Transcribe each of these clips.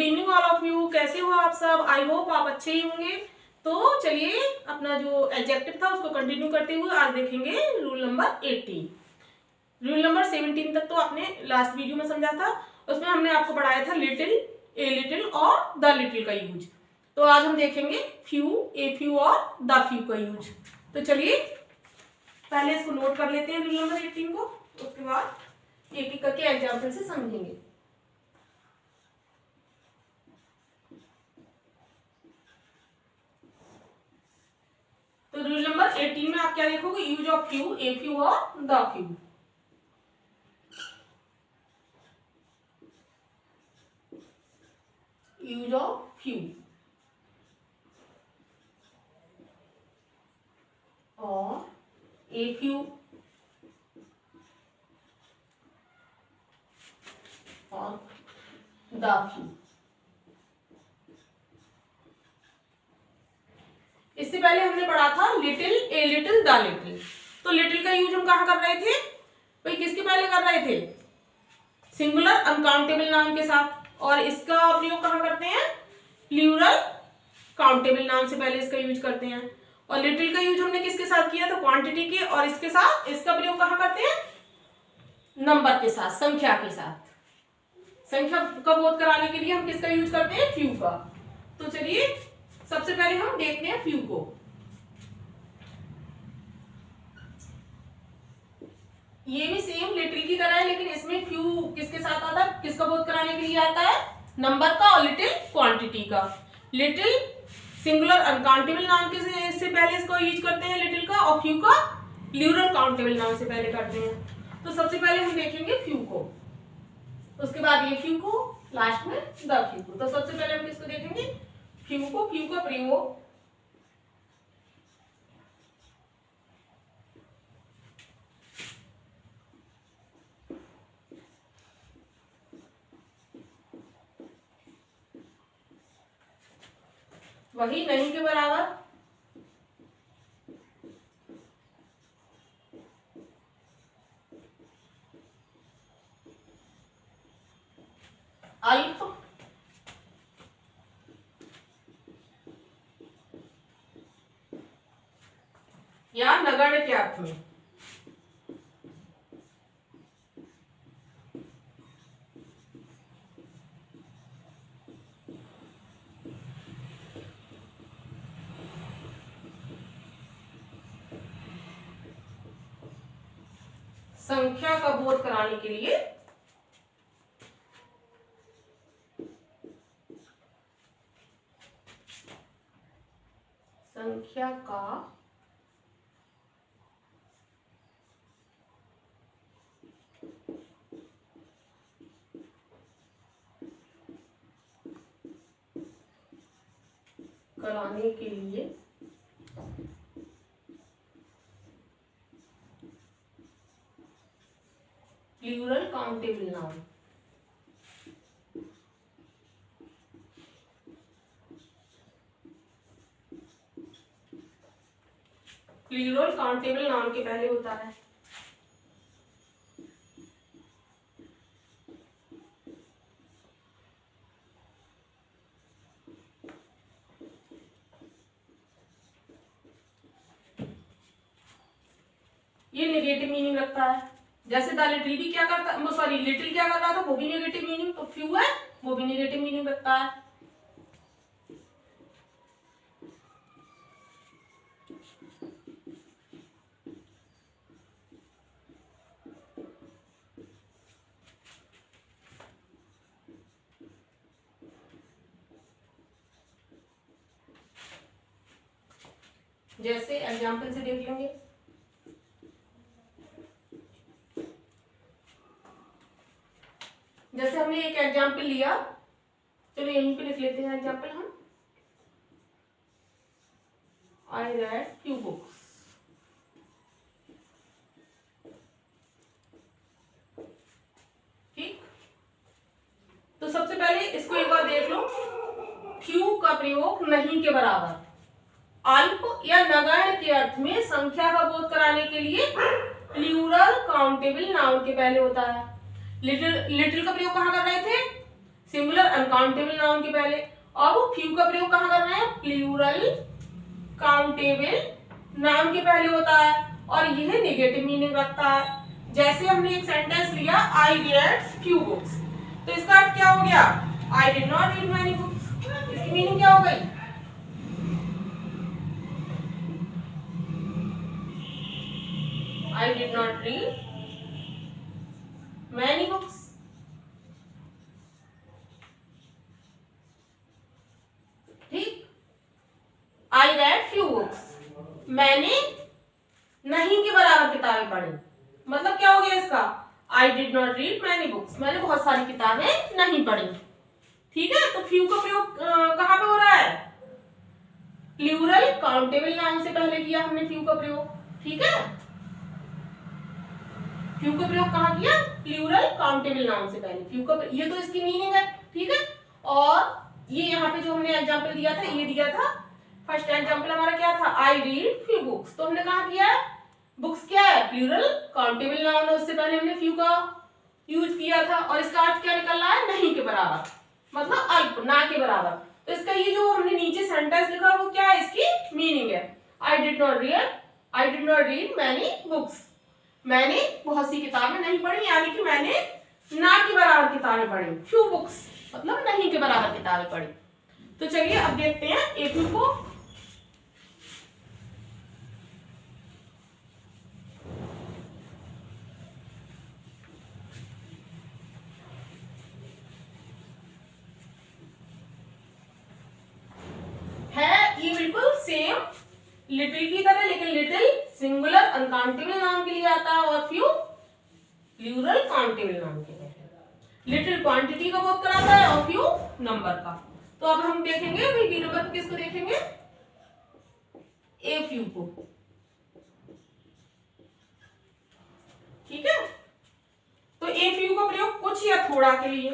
Good evening all of you. कैसे हो आप सब? आई होप आप अच्छे ही होंगे। तो चलिए अपना जो एडजेक्टिव था उसको कंटिन्यू करते हुए आज देखेंगे रूल नंबर 18। रूल नंबर 17 तक तो आपने लास्ट वीडियो में समझा था, उसमें हमने आपको पढ़ाया था लिटिल, ए लिटिल और द लिटिल का यूज। तो आज हम देखेंगे फ्यू, ए फ्यू और द फ्यू का यूज। तो चलिए पहले इसको नोट कर लेते हैं रूल नंबर 18 को, उसके बाद एक एक करके एग्जाम्पल से समझेंगे। तो रूल नंबर 18 में आप क्या देखोगे? Use of few, a few और the few. Use of few और ए फ्यू और द फ्यू। इससे पहले हमने पढ़ा था little, a little, the little. तो लिटिल का यूज हम कहाँ कर रहे थे भाई? किसके पहले कर रहे थे? सिंगुलर अनकाउंटेबल नाउन के साथ। और इसका प्रयोग कहाँ करते हैं? प्लूरल काउंटेबल नाउन से पहले इसका यूज करते हैं। और लिटिल का यूज हमने किसके साथ किया था? क्वांटिटी के। और इसके साथ इसका प्रयोग कहाँ करते हैं? नंबर के साथ, संख्या के साथ। संख्या का बोध कराने के लिए हम किसका यूज करते हैं? फ्यू का। तो चलिए सबसे पहले हम देखते हैं फ्यू को। ये भी सेम लिटिल की तरह है, लेकिन इसमें फ्यू किसके साथ आता है? किसका बोध कराने के लिए आता है? नंबर का। और लिटिल क्वांटिटी का। लिटिल सिंगुलर अनकाउंटेबल नाउन के से पहले इसको यूज करते हैं लिटिल का, और फ्यू का प्लूरल काउंटेबल नाउन से पहले करते हैं। तो सबसे पहले हम देखेंगे फ्यू को, उसके बाद ये फ्यू को, लास्ट में द फ्यू को। तो सबसे पहले हम किसको देखेंगे? फ्यू को। फ्यू का प्रयोग वही नहीं के बराबर अल्प या नगण्य के अर्थ में। संख्या का बोध कराने के लिए संख्या का कराने के लिए plural countable noun. Plural countable noun के पहले होता है ये नेगेटिव मीनिंग रखता है। जैसे द लिटिल भी क्या करता, सॉरी लिटिल क्या कर रहा था? वो भी नेगेटिव मीनिंग। तो फ्यू है वो भी नेगेटिव मीनिंग रखता है। जैसे एग्जाम्पल से देख लेंगे। जैसे हमने एक एग्जाम्पल लिया, चलो यहीं पे लिख लेते हैं एग्जाम्पल हम। आई रेड फ्यू बुक्स। ठीक, तो सबसे पहले इसको एक बार देख लो। फ्यू का प्रयोग नहीं के बराबर, अल्प या नगण्य के अर्थ में संख्या का बोध कराने के लिए प्लूरल काउंटेबल नाउन के पहले होता है। लिटिल का प्रयोग कहाँ कर रहे थे? सिंगुलर अनकाउंटेबल नाउन के पहले, और वो फ्यू का प्रयोग कहाँ कर रहे हैं, प्लूरल काउंटेबल नाउन के पहले होता है और यह नेगेटिव मीनिंग रखता है। जैसे हमने एक सेंटेंस लिया, आई रेड फ्यू बुक्स, तो इसका अर्थ क्या हो गया, I did not read many books. इसकी मीनिंग क्या हो गई, I did not read many books. ठीक, आई रेड फ्यू बुक्स, मैंने नहीं के बराबर किताबें पढ़ी। मतलब क्या हो गया इसका, I did not read many books, मैंने बहुत सारी किताबें नहीं पढ़ी। ठीक है, तो फ्यू का प्रयोग कहाँ पे हो रहा है, प्लूरल काउंटेबल नाउन से पहले किया हमने फ्यू का प्रयोग। ठीक है, फ्यू का प्रयोग कहाँ किया, प्लूरल काउंटेबल नाउन से पहले फ्यू का, ये तो इसकी मीनिंग है। ठीक है, और ये यहाँ पे जो हमने एग्जांपल दिया था, ये दिया था फर्स्ट एग्जांपल हमारा क्या था, आई रीड फ्यू बुक्स, तो हमने कहाँ किया, बुक्स क्या है, प्लूरल काउंटेबल नाउन है, उससे पहले हमने फ्यू का यूज किया था और इसका अर्थ क्या निकल रहा है, नहीं के बराबर, मतलब अल्प, ना के बराबर। तो इसका ये जो हमने नीचे सेंटेंस लिखा वो क्या है, इसकी मीनिंग है, I did not read many books, मैंने बहुत सी किताबें नहीं पढ़ी, यानी कि मैंने ना के बराबर किताबें पढ़ी, फ्यू बुक्स मतलब नहीं के बराबर किताबें पढ़ी। तो चलिए अब देखते हैं ए फ्यू को। है ये बिल्कुल सेम लिटिल की तरह, लेकिन लिटिल सिंगुलर अनकाउंटेबल नाउन के लिए आता है और फ्यू प्लूरल काउंटेबल नाउन के लिए। लिटिल क्वांटिटी का बोध कराता है और फ्यू नंबर का। तो अब हम देखेंगे भाई बी नंबर को किसको देखेंगे, ए फ्यू को। ठीक है, तो ए फ्यू का प्रयोग कुछ या थोड़ा के लिए,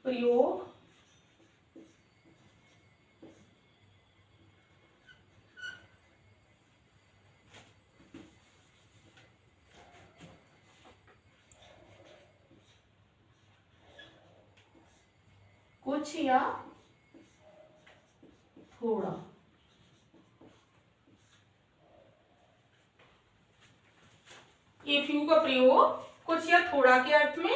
प्रयोग कुछ या थोड़ा। ए फ्यू का प्रयोग कुछ या थोड़ा के अर्थ में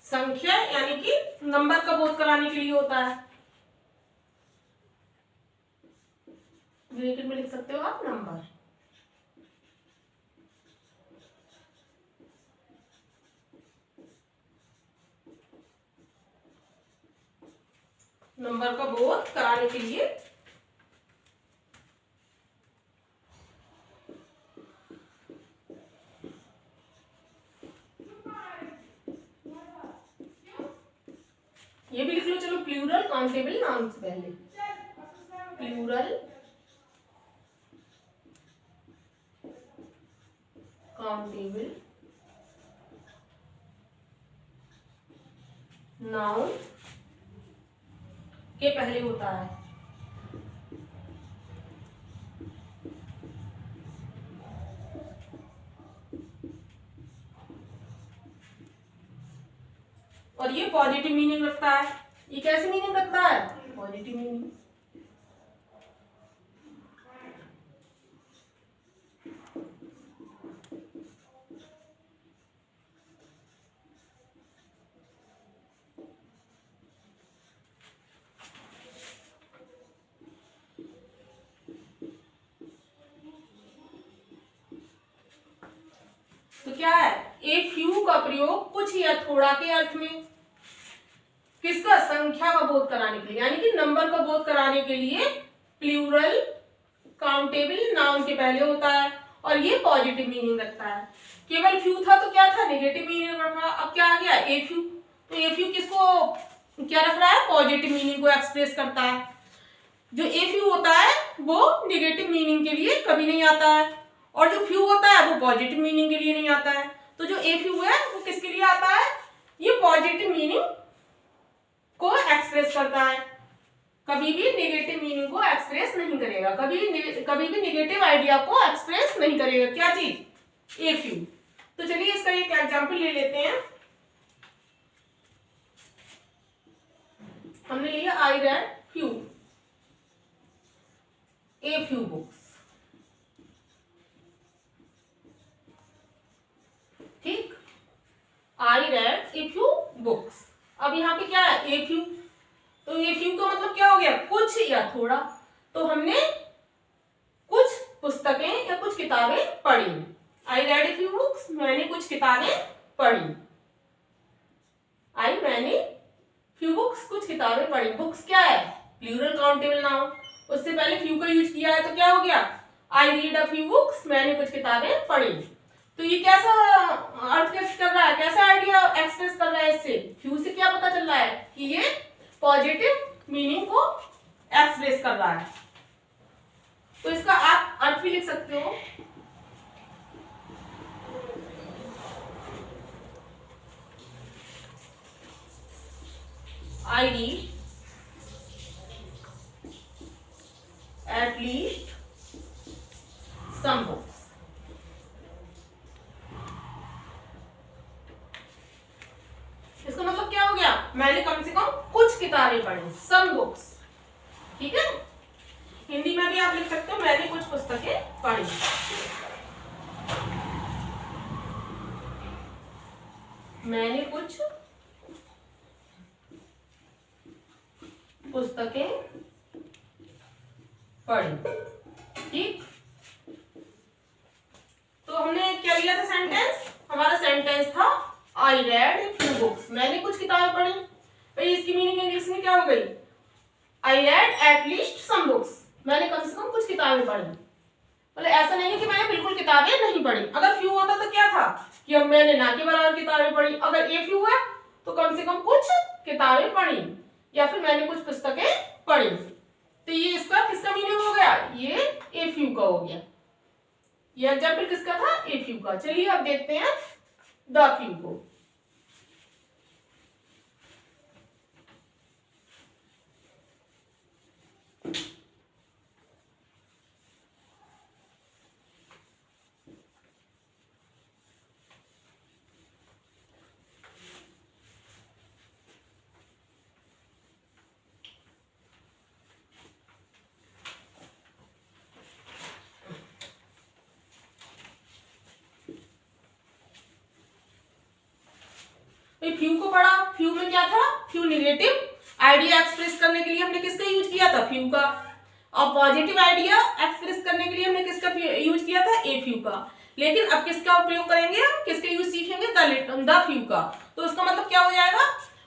संख्या यानी कि नंबर का बोध कराने के लिए होता है। ब्रैकेट में लिख सकते हो आप नंबर। नंबर का बोध कराने के लिए ये भी लिख लो, चलो प्लूरल काउंटेबल नाउन से पहले, प्लूरल काउंटेबल नाउन के पहले होता है। और ये पॉजिटिव मीनिंग रखता है। ये कैसे मीनिंग रखता है, पॉजिटिव मीनिंग। तो क्या है, ए फ्यू का प्रयोग कुछ या थोड़ा के अर्थ में, किसका, संख्या का बोध कराने के लिए, यानी कि नंबर का बोध कराने के लिए प्लूरल काउंटेबल नाउन के पहले होता है और ये पॉजिटिव मीनिंग रखता है। केवल फ्यू था तो क्या था, नेगेटिव मीनिंग रख रहा। अब क्या आ गया, ए फ्यू, तो ए फ्यू किसको क्या रख रहा है, पॉजिटिव मीनिंग को एक्सप्रेस करता है। जो ए फ्यू होता है वो नेगेटिव मीनिंग के लिए कभी नहीं आता है और जो फ्यू होता है वो पॉजिटिव मीनिंग के लिए नहीं आता है। तो जो ए फ्यू है वो किसके लिए आता है, ये पॉजिटिव मीनिंग को एक्सप्रेस करता है, कभी भी नेगेटिव मीनिंग को एक्सप्रेस नहीं करेगा, कभी भी नेगेटिव आइडिया को एक्सप्रेस नहीं करेगा। क्या चीज? ए फ्यू। तो चलिए इसका एक एग्जांपल ले लेते हैं। हमने लिया I read few, a few books. ठीक, I read a few books. अब यहाँ पे क्या है? A few. तो ए फ्यू का मतलब क्या हो गया? कुछ या थोड़ा। तो हमने कुछ पुस्तकें या कुछ किताबें पढ़ी। आई रेड ए फ्यू बुक्स, मैंने कुछ किताबें पढ़ी। मैंने फ्यू बुक्स, कुछ किताबें पढ़ी। बुक्स क्या है? Plural countable noun. उससे पहले फ्यू का यूज किया है तो क्या हो गया? I read a few books, मैंने कुछ किताबें पढ़ी। तो ये कैसा अर्थ व्यक्त कर रहा है, कैसा आइडिया एक्सप्रेस कर रहा है? इससे फ्यू से क्या पता चल रहा है कि ये पॉजिटिव मीनिंग को एक्सप्रेस कर रहा है। तो इसका आप अर्थ भी लिख सकते हो। I read at least some books. इसका मतलब क्या हो गया? मैंने कम से कम कुछ किताबें पढ़ी, some books। ठीक है, हिंदी में भी आप लिख सकते हो मैंने कुछ पुस्तकें पढ़ी। मैंने कुछ पुस्तकें पढ़ी। ठीक, तो हमने क्या लिया था सेंटेंस? हमारा सेंटेंस था आई रेड फ्यू बुक्स, मैंने कुछ किताबें पढ़ी। भाई इसकी मीनिंग इंग्लिश में क्या हो गई? I read at least some books, मैंने कम से कम कुछ किताबें पढ़ी। मतलब ऐसा नहीं है कि मैंने बिल्कुल किताबें नहीं पढ़ी। अगर फ्यू होता तो क्या था कि अब मैंने ना के बराबर किताबें पढ़ी। अगर ए फ्यू है तो कम से कम कुछ किताबें पढ़ी या फिर मैंने कुछ पुस्तकें पढ़ी। तो ये इसका किसका मीनिंग हो गया? ये ए फ्यू का हो गया। ये एग्जाम्पल किसका था? ए फ्यू का। चलिए अब देखते हैं द फ्यू को। फ्यू को पढ़ा, फ्यू में क्या था? फ्यू नेगेटिव आइडिया एक्सप्रेस करने के लिए हमने किसका यूज किया था? फ्यू का। और पॉजिटिव आइडिया एक्सप्रेस करने के लिए हमने किसका यूज किया था? ए फ्यू का। लेकिन अब किसका उपयोग करेंगे हम? किसका यूज सीखेंगे? द फ्यू का। तो उसका मतलब क्या हो जाएगा?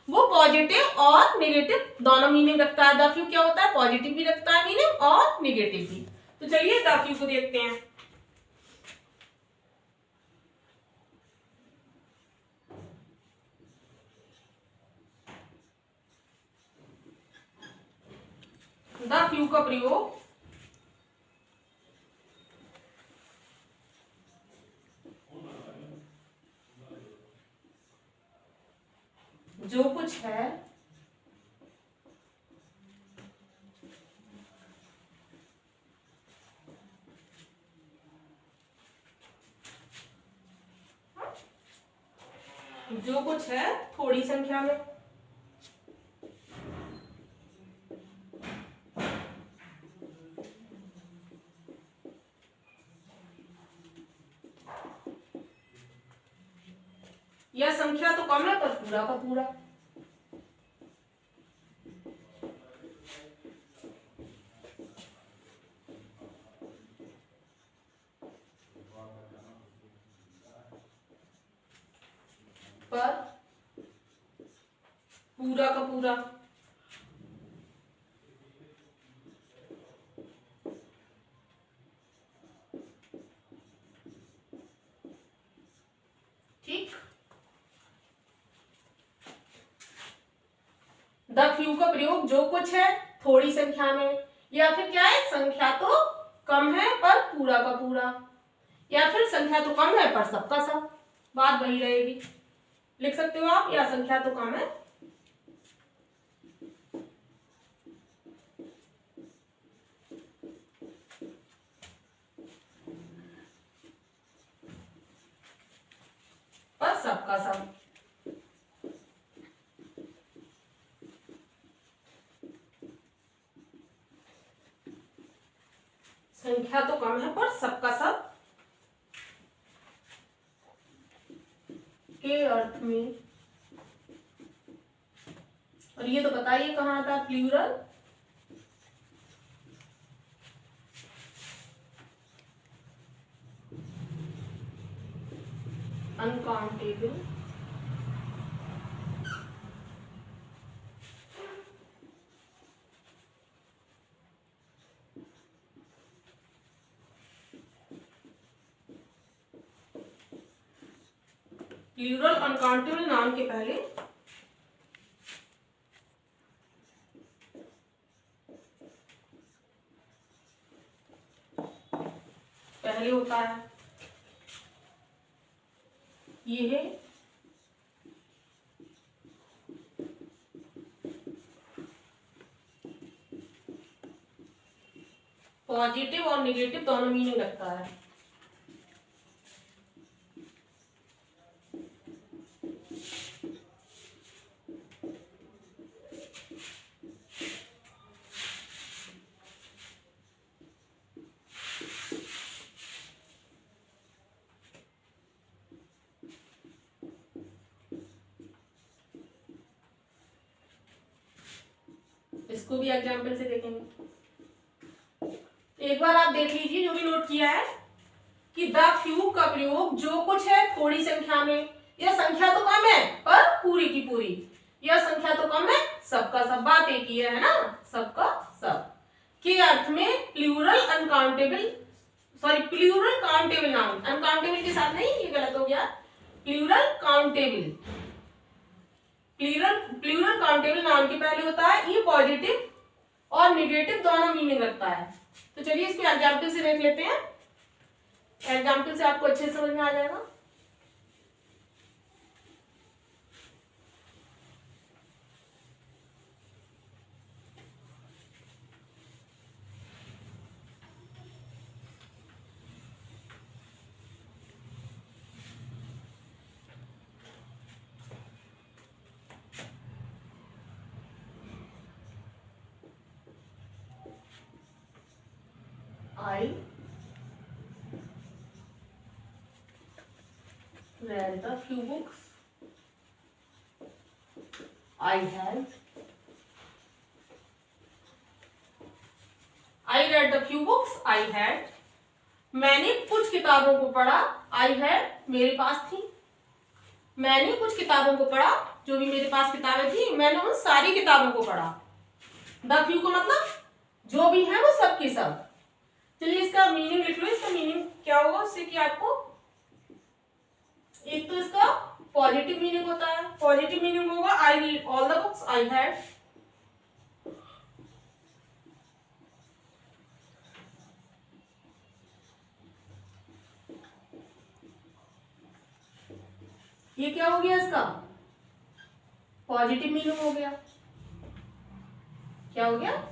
वो पॉजिटिव और नेगेटिव दोनों मीनिंग रखता है। द फ्यू क्या होता है? पॉजिटिव भी रखता है मीनिंग और नेगेटिव भी। तो चलिए द फ्यू को देखते हैं। द फ्यू का प्रयोग जो कुछ है जो कुछ है थोड़ी संख्या में। यह संख्या तो कम है पर पूरा का पूरा। पर पूरा का पूरा। ठीक, द फ्यू का प्रयोग जो कुछ है थोड़ी संख्या में, या फिर क्या है? संख्या तो कम है पर पूरा का पूरा, या फिर संख्या तो कम है पर सबका सब। बात वही रहेगी। लिख सकते हो आप, या संख्या तो कम है। पर सबका सब। संख्या तो कम है पर सबका सब के अर्थ में। और ये तो बताइए कहाँ आता है plural? Uncountable plural uncountable noun के पहले होता है ये है पॉजिटिव और निगेटिव दोनों मीनिंग रखता है। इसको भी एग्जाम्पल से देखेंगे। एक बार आप देख लीजिए जो भी नोट किया है कि द फ्यू का प्रयोग जो कुछ है थोड़ी संख्या में, यह संख्या तो कम है पर पूरी की पूरी, यह संख्या तो कम है सबका सब, बात एक ही है ना, सबका सब के अर्थ में plural uncountable, sorry plural countable noun, uncountable के साथ नहीं, ये गलत हो गया, plural countable, plural countable noun के पहले होता है ये पॉजिटिव और निगेटिव दोनों मीनिंग रखता है। तो चलिए इसको एग्जाम्पल से देख लेते हैं, एग्जाम्पल से आपको अच्छे से समझ में आ जाएगा। I read the few books I had. I read the few books I had. मैंने कुछ किताबों को पढ़ा, I had मेरे पास थी, मैंने कुछ किताबों को पढ़ा, जो भी मेरे पास किताबें थी मैंने उन सारी किताबों को पढ़ा। द फ्यू का मतलब जो भी है वो सब की सब। चलिए इसका मीनिंग लिख लो, इसका मीनिंग क्या होगा उससे कि आपको, एक तो इसका पॉजिटिव मीनिंग होता है, पॉजिटिव मीनिंग होगा I read all the books I had, ये क्या हो गया इसका पॉजिटिव मीनिंग हो गया, क्या हो गया,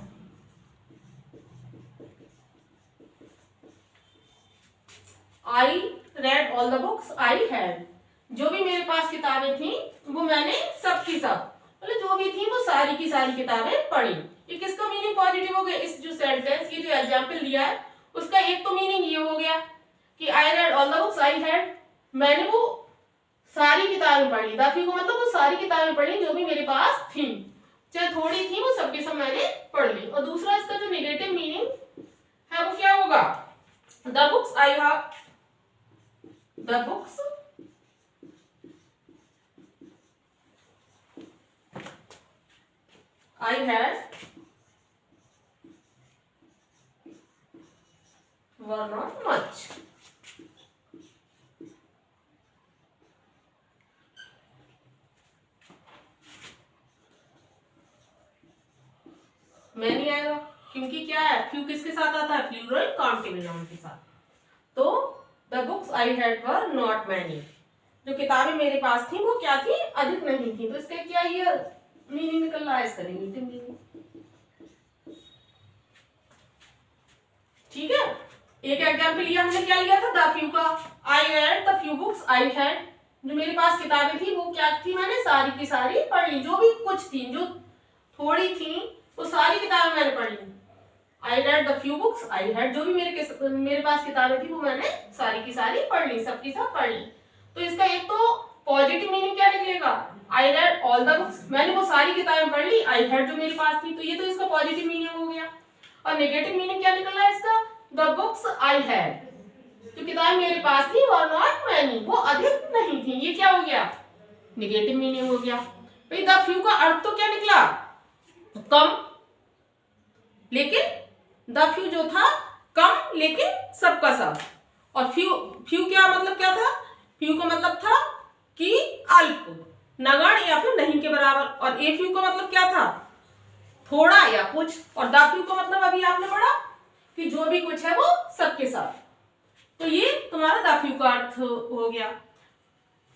I read all the books I had, जो भी मेरे पास किताबें थी वो मैंने सब की सब, मतलब जो भी थी वो सारी की सारी किताबें पढ़ी। ये किसका मीनिंग पॉजिटिव हो गया, इस जो सेंटेंस की जो एग्जांपल दिया है उसका एक तो मीनिंग ये हो गया कि I read all the books I had, मैंने वो सारी किताबें पढ़ी, दाफी को मतलब वो सारी किताबें पढ़ी जो भी मेरे पास थी, चाहे थोड़ी थी वो सबके सब मैंने पढ़ ली। और दूसरा इसका जो नेगेटिव मीनिंग है वो क्या होगा, the books I have, the books I had were not much. मैं नहीं आएगा क्योंकि क्या है, फ्यू किसके साथ आता है, प्लूरल काउंटेबल नाउन के साथ। तो the books I had were not many, जो किताबें मेरे पास थी वो क्या थी, अधिक नहीं थी। तो इसका क्या ये मीनिंग निकल रहा है, इसका नेगेटिव मीनिंग। ठीक है, एक एग्जाम्पल लिया हमने, क्या लिया था, द फ्यू का। आई read the few books I had, जो मेरे पास किताबें थी वो क्या थी, मैंने सारी की सारी पढ़ ली। जो भी कुछ थी, जो थोड़ी थी, वो सारी किताबें मैंने पढ़ ली। I read the few books I had, जो भी मेरे पास किताबें थी वो मैंने सारी की सारी पढ़ ली, सबकी सब पढ़ ली। तो इसका एक तो पॉजिटिव मीनिंग क्या निकलेगा, I read all the books, मैंने वो सारी किताबें पढ़ ली। आई हैड जो मेरे पास थी, तो ये तो इसका पॉजिटिव मीनिंग हो गया। और नेगेटिव मीनिंग क्या निकल रहा है इसका, द बुक्स आई हैड, जो किताबें मेरे पास थी वर नॉट मैनी, वो अधिक नहीं थी। ये क्या हो गया, नेगेटिव मीनिंग हो गया। भाई द फ्यू का अर्थ तो क्या निकला, कम, लेकिन द फ्यू जो था कम लेकिन सबका सब। और फ्यू, फ्यू क्या मतलब क्या था, फ्यू का मतलब था कि अल्प, नगण्य या फिर नहीं के बराबर। और ए फ्यू का मतलब क्या था, थोड़ा या कुछ। और द फ्यू का मतलब अभी आपने पढ़ा कि जो भी कुछ है वो सबके साथ। तो ये तुम्हारा द फ्यू का अर्थ हो गया।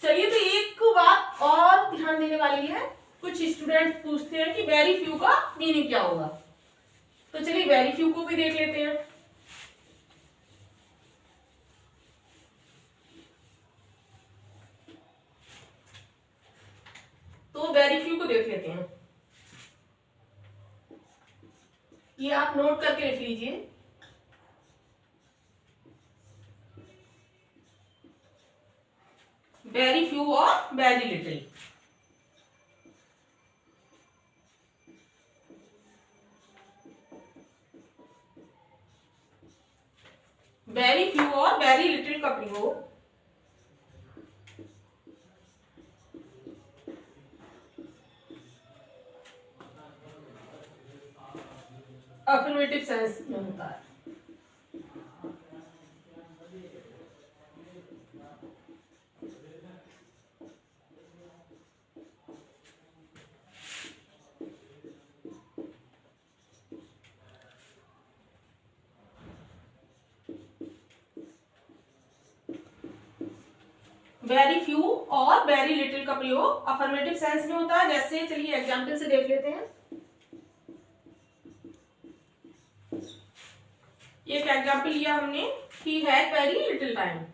चलिए, तो एक बात और ध्यान देने वाली है, कुछ स्टूडेंट पूछते हैं कि वेरी फ्यू का मीनिंग क्या होगा। तो चलिए वेरी फ्यू को भी देख लेते हैं। तो वेरी फ्यू को देख लेते हैं, ये आप नोट करके लिख लीजिए। वेरी फ्यू और वेरी लिटिल। वेरी फ्यू और वेरी लिटिल का प्रयोग अफर्मेटिव सेंस में होता है। वेरी फ्यू और वेरी लिटिल का प्रयोग अफर्मेटिव सेंस में होता है। जैसे चलिए एग्जांपल से देख लेते हैं। एक एग्जांपल लिया हमने, he had very little time.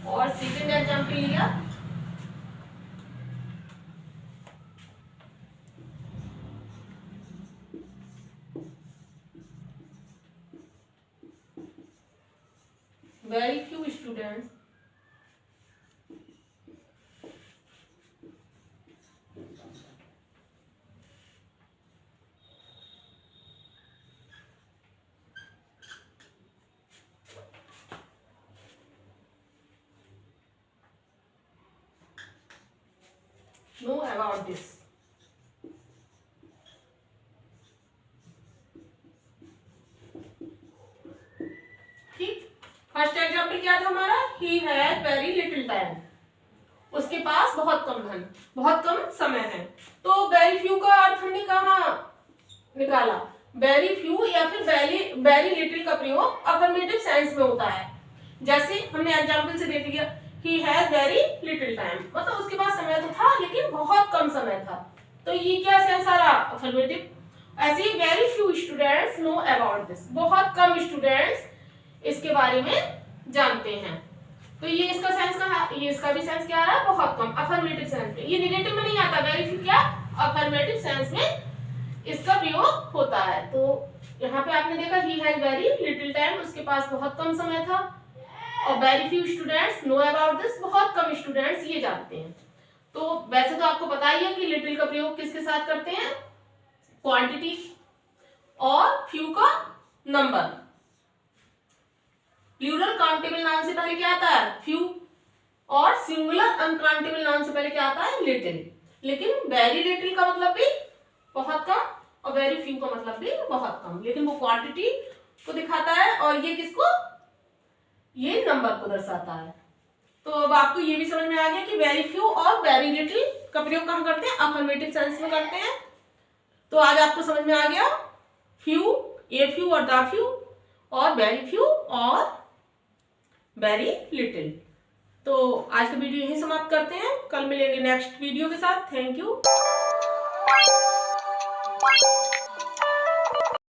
और सेकंड एग्जांपल लिया, very few students know about this। ठीक, फर्स्ट एग्जांपल क्या था हमारा, he had very little time, उसके पास बहुत कम धन, बहुत कम समय है। तो वेरी फ्यू का अर्थ हमने कहाँ निकाला, वेरी फ्यू या फिर वेरी लिटिल का प्रयोग अफर्मेटिव सेंस में होता है। जैसे हमने एग्जांपल से देख लिया, he has very little time, मतलब उसके पास समय तो था लेकिन बहुत कम समय था। तो ये क्या सेंस आ रहा, अफर्मेटिव। ऐसे ही very few students know about this, बहुत कम स्टूडेंट्स इसके बारे में जानते हैं। तो ये इसका सेंस कहा, ये इसका भी सेंस क्या आ रहा है, बहुत कम, अफर्मेटिव सेंस में। ये नेगेटिव में नहीं आता, वेरी फ्यू क्या अफर्मेटिव सेंस में इसका प्रयोग होता है। तो यहाँ पे आपने देखा he has very little time, उसके पास बहुत कम समय था। और very few students know about this, बहुत कम स्टूडेंट्स ये जानते हैं। तो वैसे तो आपको पता ही है कि लिटिल का प्रयोग किसके साथ करते हैं, क्वांटिटी, और फ्यू का नंबर। प्लूरल काउंटेबल नाउन से पहले क्या आता है, फ्यू, और सिंगुलर अनकाउंटेबल नाउन से पहले क्या आता है, लिटिल। लेकिन वेरी लिटिल का मतलब भी बहुत कम और वेरी फ्यू का मतलब भी बहुत कम, लेकिन वो क्वांटिटी को दिखाता है और ये किसको, ये नंबर को दर्शाता है। तो अब आपको ये भी समझ में आ गया कि वेरी फ्यू और वेरी लिटिल का प्रयोग कहाँ करते हैं, अफर्मेटिव सेंस में करते हैं। तो आज आपको समझ में आ गया फ्यू, ए फ्यू और द फ्यू, और वेरी फ्यू और वेरी लिटिल। तो आज का वीडियो यहीं समाप्त करते हैं, कल मिलेंगे नेक्स्ट वीडियो के साथ। Thank you.